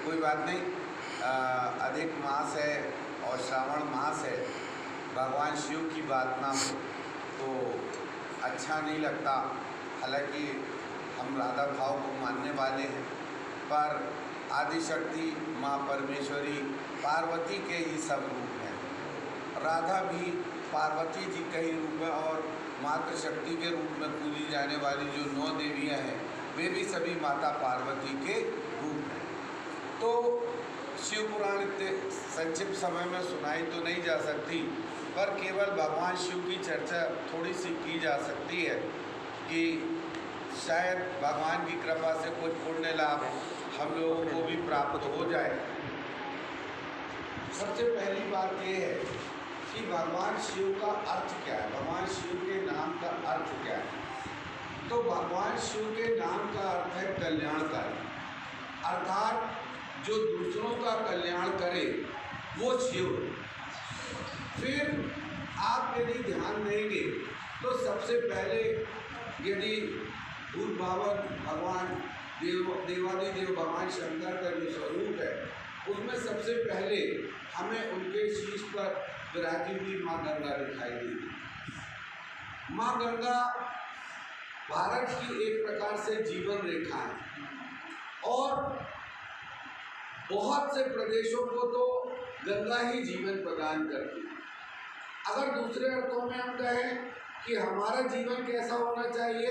कोई बात नहीं। अधिक मास है और श्रावण मास है, भगवान शिव की बात ना हो तो अच्छा नहीं लगता। हालांकि हम राधा भाव को मानने वाले हैं, पर आदिशक्ति माँ परमेश्वरी पार्वती के ही सब रूप हैं। राधा भी पार्वती जी का ही रूप है और मातृशक्ति के रूप में पूजी जाने वाली जो 9 देवियाँ हैं वे भी सभी माता पार्वती के रूप हैं। तो शिव पुराण इतने संक्षिप्त समय में सुनाई तो नहीं जा सकती, पर केवल भगवान शिव की चर्चा थोड़ी सी की जा सकती है कि शायद भगवान की कृपा से कुछ पुण्य लाभ हम लोगों को भी प्राप्त हो जाए। सबसे पहली बात यह है कि भगवान शिव का अर्थ क्या है, भगवान शिव के नाम का अर्थ क्या है। तो भगवान शिव के नाम का अर्थ है कल्याणकारी, अर्थात जो दूसरों का कल्याण करे वो शिव। फिर आप यदि ध्यान देंगे तो सबसे पहले यदि भूत भावन भगवान देवादिदेव भगवान शंकर का जो स्वरूप है उसमें सबसे पहले हमें उनके शीश पर विराजी हुई माँ गंगा दिखाई देगी। माँ गंगा भारत की एक प्रकार से जीवन रेखा है और बहुत से प्रदेशों को तो गंगा ही जीवन प्रदान करती है। अगर दूसरे अर्थों में हम कहें कि हमारा जीवन कैसा होना चाहिए,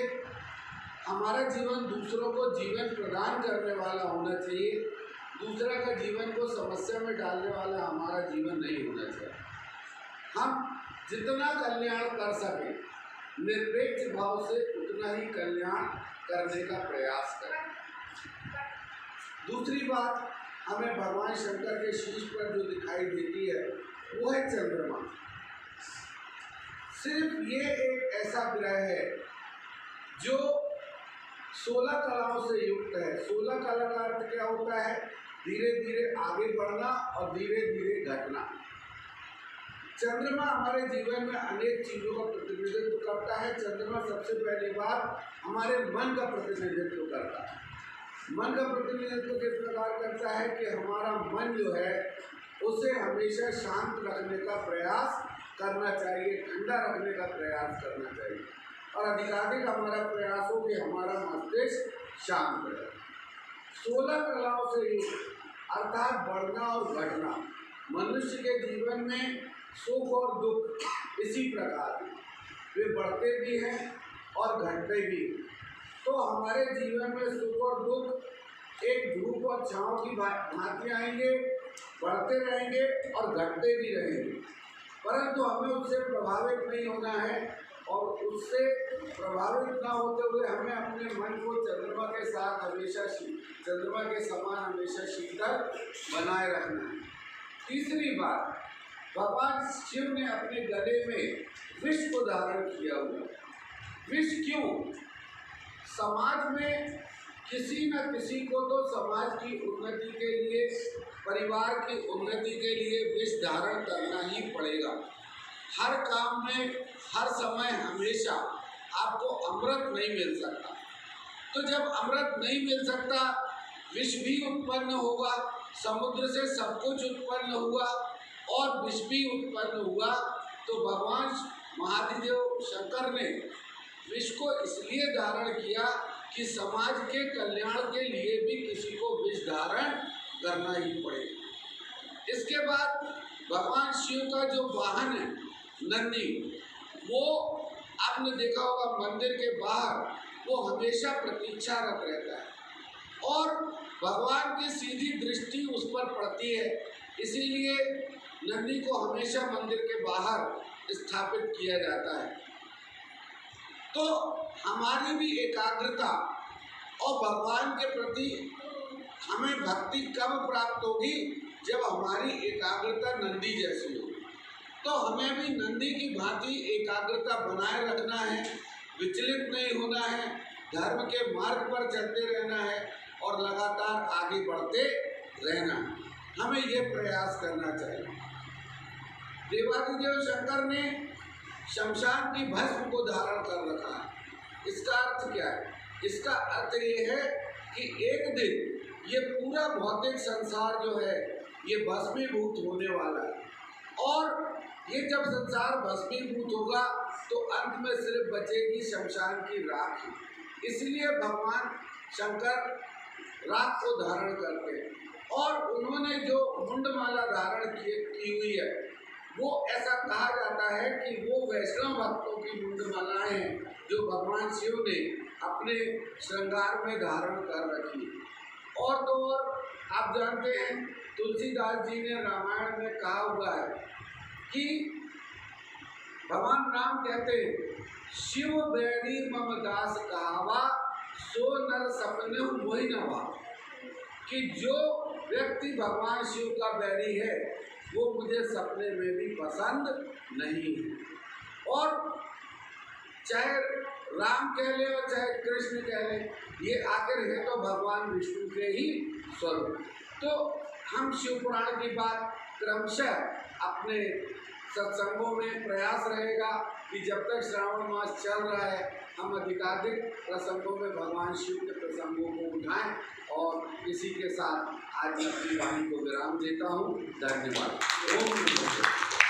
हमारा जीवन दूसरों को जीवन प्रदान करने वाला होना चाहिए, दूसरा का जीवन को समस्या में डालने वाला हमारा जीवन नहीं होना चाहिए। हम जितना कल्याण कर सकें निरपेक्ष भाव से उतना ही कल्याण करने का प्रयास करें। दूसरी बात हमें भगवान शंकर के शीश पर जो दिखाई देती है वो है चंद्रमा। सिर्फ ये एक ऐसा ग्रह है जो 16 कलाओं से युक्त है। 16 कला का अर्थ क्या होता है? धीरे धीरे आगे बढ़ना और धीरे धीरे घटना। चंद्रमा हमारे जीवन में अनेक चीज़ों का प्रतिनिधित्व करता है। चंद्रमा सबसे पहली बात हमारे मन का प्रतिनिधित्व करता है। मन का प्रतिनिधित्व किस प्रकार करता है कि हमारा मन जो है उसे हमेशा शांत रखने का प्रयास करना चाहिए, ठंडा रखने का प्रयास करना चाहिए और अधिकाधिक हमारा प्रयास हो कि हमारा मस्तिष्क शांत रहे। 16 कलाओं से युक्त अर्थात बढ़ना और घटना। मनुष्य के जीवन में सुख और दुख इसी प्रकार हैं, वे बढ़ते भी हैं और घटते भी हैं। तो हमारे जीवन में सुख और दुख एक धूप और छांव की भांति आएंगे, बढ़ते रहेंगे और घटते भी रहेंगे, परंतु हमें उससे प्रभावित नहीं होना है और उससे प्रभावित ना होते हुए हमें अपने मन को चंद्रमा के साथ हमेशा चंद्रमा के समान हमेशा शीतल बनाए रखना है। तीसरी बात, भगवान शिव ने अपने गले में विष को धारण किया हुआ। विष क्यों? समाज में किसी न किसी को तो समाज की उन्नति के लिए, परिवार की उन्नति के लिए विष धारण करना ही पड़ेगा। हर काम में हर समय हमेशा आपको अमृत नहीं मिल सकता। तो जब अमृत नहीं मिल सकता, विष भी उत्पन्न होगा। समुद्र से सब कुछ उत्पन्न हुआ और विष भी उत्पन्न हुआ। तो भगवान महादेव शंकर ने विष को इसलिए धारण किया कि समाज के कल्याण के लिए भी किसी को विष धारण करना ही पड़ेगा। इसके बाद भगवान शिव का जो वाहन है नंदी, वो आपने देखा होगा मंदिर के बाहर वो हमेशा प्रतीक्षारत रहता है और भगवान की सीधी दृष्टि उस पर पड़ती है, इसीलिए नंदी को हमेशा मंदिर के बाहर स्थापित किया जाता है। तो हमारी भी एकाग्रता और भगवान के प्रति हमें भक्ति कब प्राप्त होगी? जब हमारी एकाग्रता नंदी जैसी हो। तो हमें भी नंदी की भांति एकाग्रता बनाए रखना है, विचलित नहीं होना है, धर्म के मार्ग पर चलते रहना है और लगातार आगे बढ़ते रहना है। हमें ये प्रयास करना चाहिए। देवादिदेव शंकर ने शमशान की भस्म को धारण कर रखा है। इसका अर्थ क्या है? इसका अर्थ ये है कि एक दिन ये पूरा पूरा भौतिक संसार जो है ये भस्मीभूत होने वाला है, और ये जब संसार भस्मीभूत होगा तो अंत में सिर्फ बचेगी शमशान की राख ही। इसलिए भगवान शंकर राख को धारण करते हैं, और उन्होंने जो मुंडमाला धारण की हुई है वो ऐसा कहा जाता है कि वो वैष्णव भक्तों की मुंडमालाएं हैं जो भगवान शिव ने अपने श्रृंगार में धारण कर रखी। और तो और आप जानते हैं तुलसीदास जी ने रामायण में कहा हुआ है कि भगवान राम कहते हैं, शिव बैरी मम दास कहावा सो नर सपने मोहि न भावा, कि जो व्यक्ति भगवान शिव का बैरी है वो मुझे सपने में भी पसंद नहीं है। और चाहे राम कह ले और चाहे कृष्ण कह ले, ये आखिर है तो भगवान विष्णु के ही स्वरूप। तो हम शिव पुराण की बात क्रमशः अपने सत्संगों में प्रयास रहेगा कि जब तक श्रावण मास चल रहा है हम अधिकाधिक प्रसंगों में भगवान शिव के प्रसंगों को उठाएं। और इसी के साथ आज मैं अपनी वाणी को विराम देता हूँ। धन्यवाद। ओम नमः शिवाय।